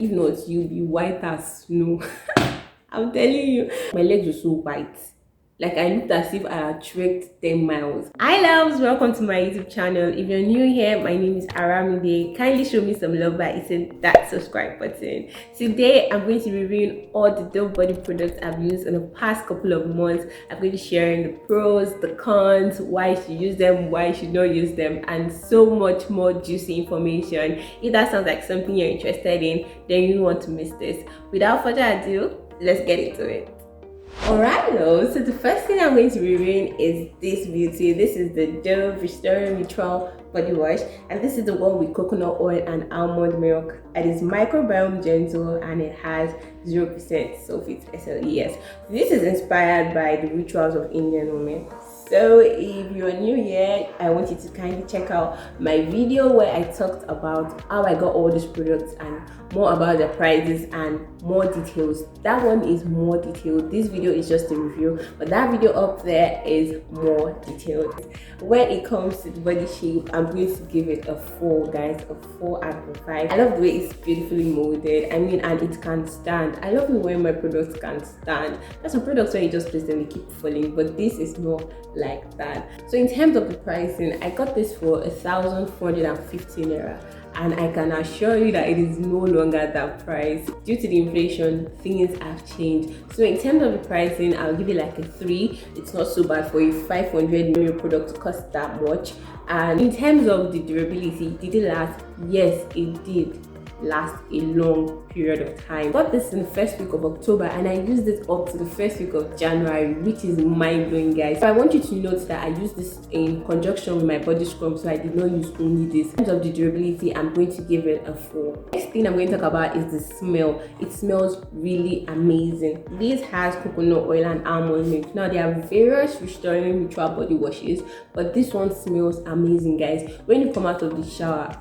If not, you'll be white as snow. I'm telling you, my legs were so white. Like I looked as if I had trekked 10 miles. Hi loves, welcome to my YouTube channel. If you're new here, my name is Aramide. Kindly show me some love by hitting that subscribe button. Today, I'm going to be reviewing all the Dove body products I've used in the past couple of months. I'm going to be sharing the pros, the cons, why you should use them, why you should not use them, and so much more juicy information. If that sounds like something you're interested in, then you don't want to miss this. Without further ado, let's get into it. Alright, so the first thing I'm going to be reviewing is this beauty. This is the Dove Restoring Ritual body wash, and this is the one with coconut oil and almond milk. It is microbiome gentle and it has 0% sulfate SLES. This is inspired by the rituals of Indian women. So if you're new here, I want you to kindly check out my video where I talked about how I got all these products and more about the prices and more details. That one is more detailed. This video is just a review, but that video up there is more detailed. When it comes to the body shape, I'm going to give it a 4, guys, a 4 out of 5. I love the way it's beautifully molded. I mean, and it can stand. I love it when my products can stand. There's some products where you just place them, they keep falling, but this is not like that. So in terms of the pricing, I got this for 1,450 naira. And I can assure you that it is no longer that price. Due to the inflation, things have changed. So in terms of the pricing, I'll give it like a 3. It's not so bad for a 500 ml product to cost that much. And in terms of the durability, did it last? Yes, it did last a long period of time. I got this in the first week of October and I used it up to the first week of January, which is mind-blowing, guys. So I want you to note that I used this in conjunction with my body scrub, so I did not use only this. In terms of the durability, I'm going to give it a 4. Next thing I'm going to talk about is the smell. It smells really amazing. This has coconut oil and almond milk. Now there are various restoring ritual body washes, but this one smells amazing, guys. When you come out of the shower,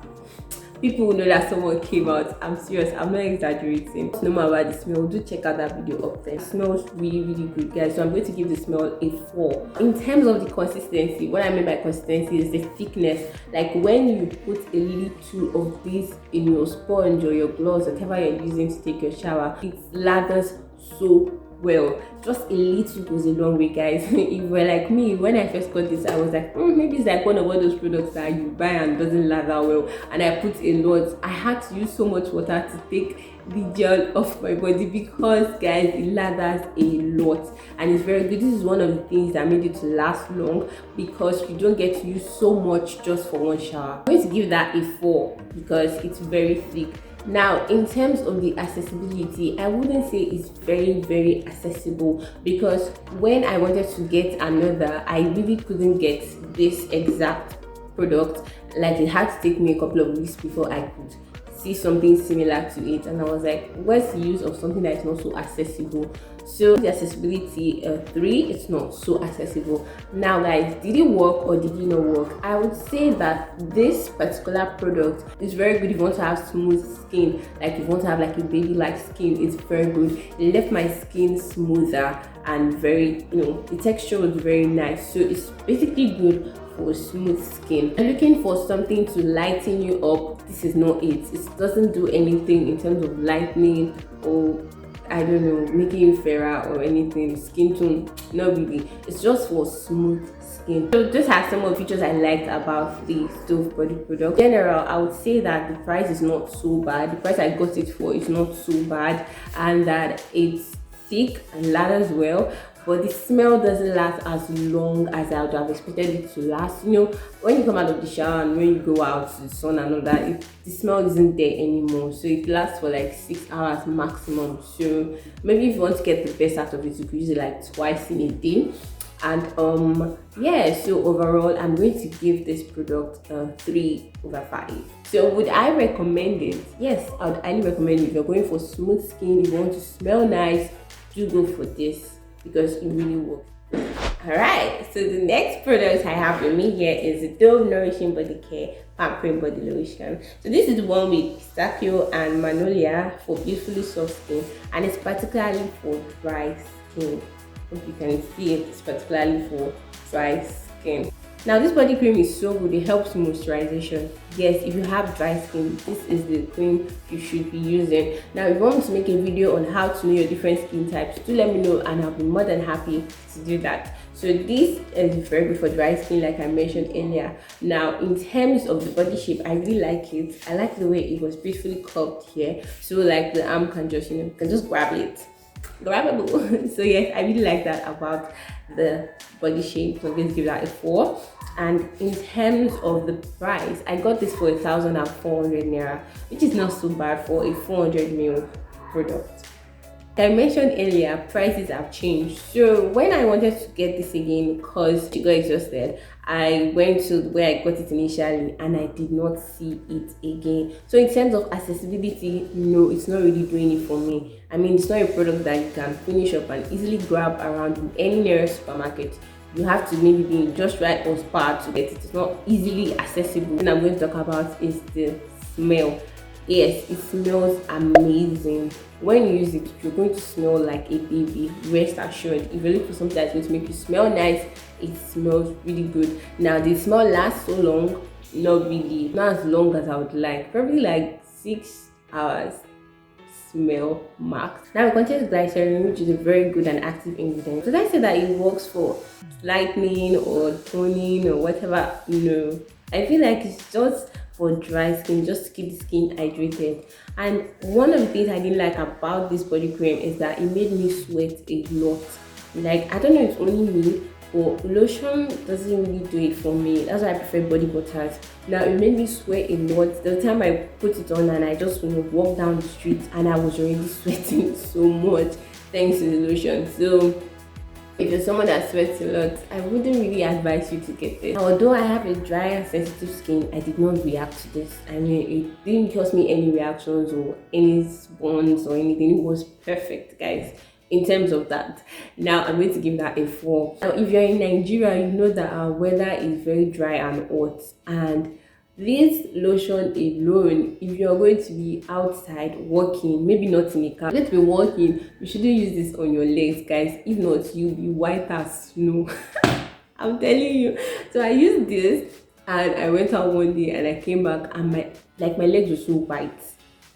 people will know that someone came out. I'm serious, I'm not exaggerating. No matter about the smell, do check out that video up there. It smells really, really good, guys. So I'm going to give the smell a 4. In terms of the consistency, what I mean by consistency is the thickness. Like when you put a little of this in your sponge or your gloves, whatever you're using to take your shower, it lathers so well. Just a little goes a long way, guys. If you were like me, when I first got this, I was like, maybe it's like one of all those products that you buy and doesn't lather well, and I put a lot. I had to use so much water to take the gel off my body because, guys, it lathers a lot and it's very good. This is one of the things that made it to last long because you don't get to use so much just for one shower. I'm going to give that a 4 because it's very thick. Now, in terms of the accessibility, I wouldn't say it's very, very accessible because when I wanted to get another, I really couldn't get this exact product. Like, it had to take me a couple of weeks before I could see something similar to it, and I was like, what's the use of something that is not so accessible? So the accessibility 3, it's not so accessible. Now, guys, did it work or did it not work? I would say that this particular product is very good if you want to have smooth skin, like if you want to have like a baby like skin. It's very good. It left my skin smoother and very, the texture was very nice. So it's basically good for smooth skin. If you're looking for something to lighten you up, this is not it. It doesn't do anything in terms of lightening or, I don't know, making you fairer or anything. Skin tone, not really. It's just for smooth skin. So this has some of the features I liked about the Dove body product. In general, I would say that the price is not so bad. The price I got it for is not so bad, and that it's thick and lathers well. But the smell doesn't last as long as I would have expected it to last. When you come out of the shower and when you go out to the sun and all that, the smell isn't there anymore. So it lasts for like 6 hours maximum. So maybe if you want to get the best out of it, you could use it like twice in a day. And yeah, so overall, I'm going to give this product a 3 over 5. So would I recommend it? Yes, I would highly recommend it. If you're going for smooth skin, you want to smell nice, do go for this, because it really works. Alright, so the next product I have with me here is the Dove Nourishing Body Care Pampering Body Lotion. So this is the one with pistachio and magnolia for beautifully soft skin, and it's particularly for dry skin. Hope you can see it, it's particularly for dry skin. Now this body cream is so good, it helps moisturization. Yes, if you have dry skin, this is the cream you should be using. Now if you want me to make a video on how to know your different skin types, do let me know and I'll be more than happy to do that. So this is very good for dry skin, like I mentioned earlier. Now in terms of the body shape, I really like it. I like the way it was beautifully curved here, so like the arm can just, you can just grab it, grabbable. So yes, I really like that about the body shape. So I'm going to give that a 4. And in terms of the price, I got this for 1,400 naira, which is not so bad for a 400 ml product. Like I mentioned earlier, prices have changed. So when I wanted to get this again because she got exhausted, I went to where I got it initially and I did not see it again. So in terms of accessibility, no, it's not really doing it for me. I mean, it's not a product that you can finish up and easily grab around in any nearest supermarket. You have to maybe be in Just Right or Spa to get it. It's not easily accessible. What I'm going to talk about is the smell. Yes, it smells amazing. When you use it, you're going to smell like a baby. Rest assured. If you're looking for something that's going to make you smell nice, it smells really good. Now the smell lasts so long, not really, not as long as I would like, probably like 6 hours smell max. Now it contains glycerin, which is a very good and active ingredient. So I say that it works for lightening or toning or whatever. No, I feel like it's just for dry skin, just to keep the skin hydrated. And one of the things I didn't like about this body cream is that it made me sweat a lot. Like, I don't know, it's only me, but lotion doesn't really do it for me. That's why I prefer body butters. Now it made me sweat a lot. The time I put it on and I just walk down the street and I was already sweating so much thanks to the lotion. So if you're someone that sweats a lot, I wouldn't really advise you to get this. Although I have a dry and sensitive skin, I did not react to this. I mean, it didn't cause me any reactions or any burns or anything. It was perfect, guys, in terms of that. Now I'm going to give that a 4. Now if you're in Nigeria, you know that our weather is very dry and hot, and this lotion alone, if you're going to be outside walking, maybe not in a car, you're going to be walking, you shouldn't use this on your legs, guys. If not, you'll be white as snow. I'm telling you. So I used this and I went out one day and I came back and my legs were so white.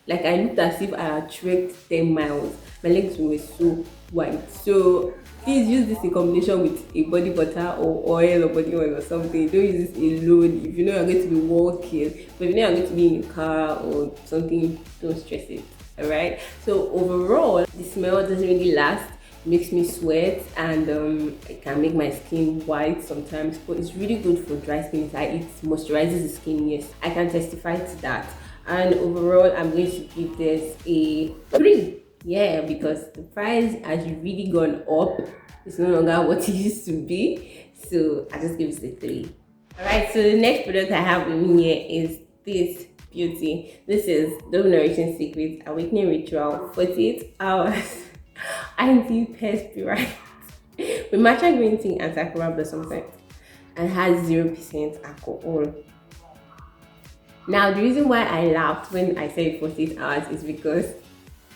Like I looked as if I had trekked 10 miles. My legs were so white. So please use this in combination with a body butter or oil or body oil or something. Don't use this alone. If you know you're going to be walking, but if you know you're going to be in a car or something, don't stress it. Alright? So overall, the smell doesn't really last. It makes me sweat and it can make my skin white sometimes, but it's really good for dry skin. It moisturizes the skin. Yes, I can testify to that. And overall, I'm going to give this a 3. Yeah, because the price has really gone up. It's no longer what it used to be. So I just give it a 3. Alright, so the next product I have with me here is this beauty. This is Dove Nourishing Secret Awakening Ritual 48 Hours Antiperspirant with matcha green tea and sakura blossom scent, and has 0% alcohol. Now the reason why I laughed when I said 48 hours is because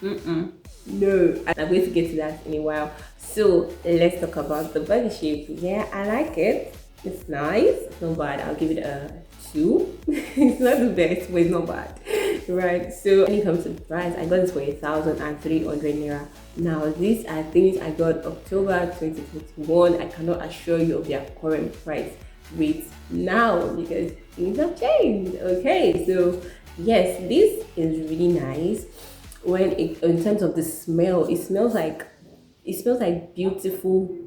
no, I'm going to get to that in a while. So let's talk about the body shape. Yeah, I like it. It's nice. It's not bad. I'll give it a 2. It's not the best, but it's not bad. Right. So when it comes to the price, I got this for 1,300 naira. Now these are things I got October 2021. I cannot assure you of their current price rates now because things have changed. Okay, so yes, this is really nice. When in terms of the smell, it smells like beautiful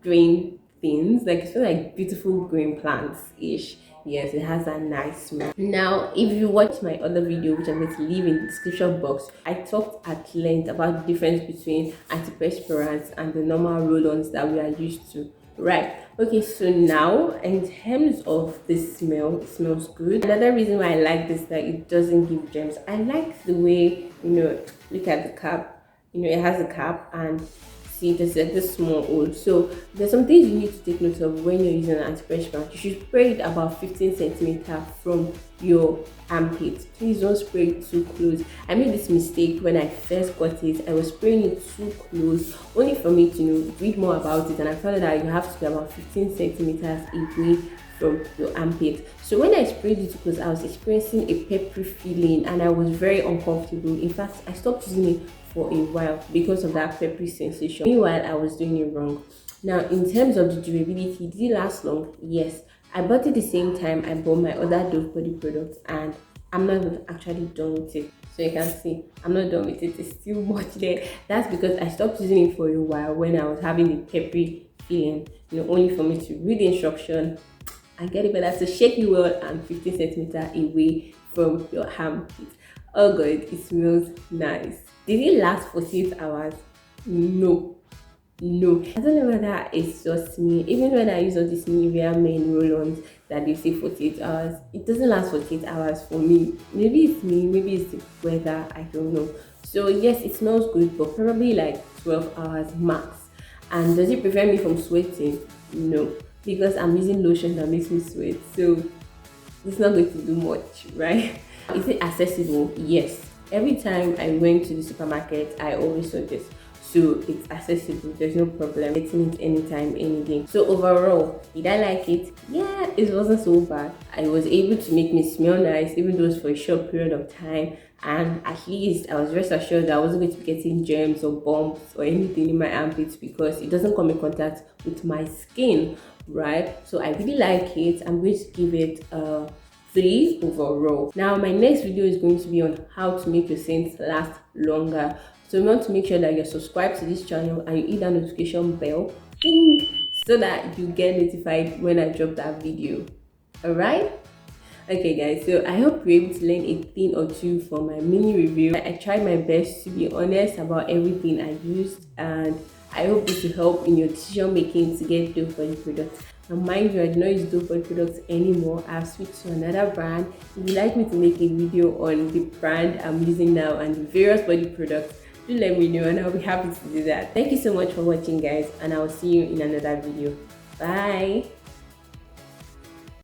green things. Like it smells like beautiful green plants ish. Yes, it has that nice smell. Now if you watch my other video, which I'm going to leave in the description box, I talked at length about the difference between antiperspirants and the normal roll-ons that we are used to. Right. Okay, so now in terms of the smell, it smells good. Another reason why I like this is that it doesn't give germs. I like the way, look at the cap. It has a cap and See, there's like this small hole. So there's some things you need to take note of when you're using an antiperspirant. You should spray it about 15 centimeters from your armpit. Please don't spray it too close. I made this mistake when I first got it. I was spraying it too close, only for me to read more about it, and I found out that you have to be about 15 centimeters away from your armpit. So when I sprayed it because I was experiencing a peppery feeling and I was very uncomfortable. In fact, I stopped using it for a while because of that peppery sensation. Meanwhile, I was doing it wrong. Now, in terms of the durability, did it last long? Yes. I bought it the same time I bought my other Dove body products, and I'm not even actually done with it. So you can see I'm not done with it. It's still much there. That's because I stopped using it for a while when I was having a peppery feeling, only for me to read the instruction and get it better. So shake it well and 15 centimeters away from your armpit. Oh god, it smells nice. Did it last for 6 hours? No. I don't know whether it's just me. Even when I use all these Nivea men roll-ons that they say 48 hours, it doesn't last 48 hours for me. Maybe it's me, maybe it's the weather, I don't know. So yes, it smells good, but probably like 12 hours max. And does it prevent me from sweating? No, because I'm using lotion that makes me sweat, so it's not going to do much, right? Is it accessible? Yes. Every time I went to the supermarket, I always saw this. So it's accessible, there's no problem getting it anytime, any day. So overall, did I like it? Yeah, it wasn't so bad. I was able to make me smell nice, even though it's for a short period of time, and at least I was rest assured that I wasn't going to be getting germs or bumps or anything in my armpits because it doesn't come in contact with my skin, right? So I really like it. I'm going to give it a 3 overall. Now my next video is going to be on how to make your scents last longer. So you want to make sure that you're subscribed to this channel and you hit that notification bell, ding, so that you get notified when I drop that video. Alright? Okay guys, so I hope you're able to learn a thing or two from my mini review. I tried my best to be honest about everything I used, and I hope this will help in your decision making to get Dove body products. And mind you, I do not use Dove body products anymore. I've switched to another brand. If you'd like me to make a video on the brand I'm using now and the various body products, do let me know and I'll be happy to do that. Thank you so much for watching guys, and I will see you in another video. Bye.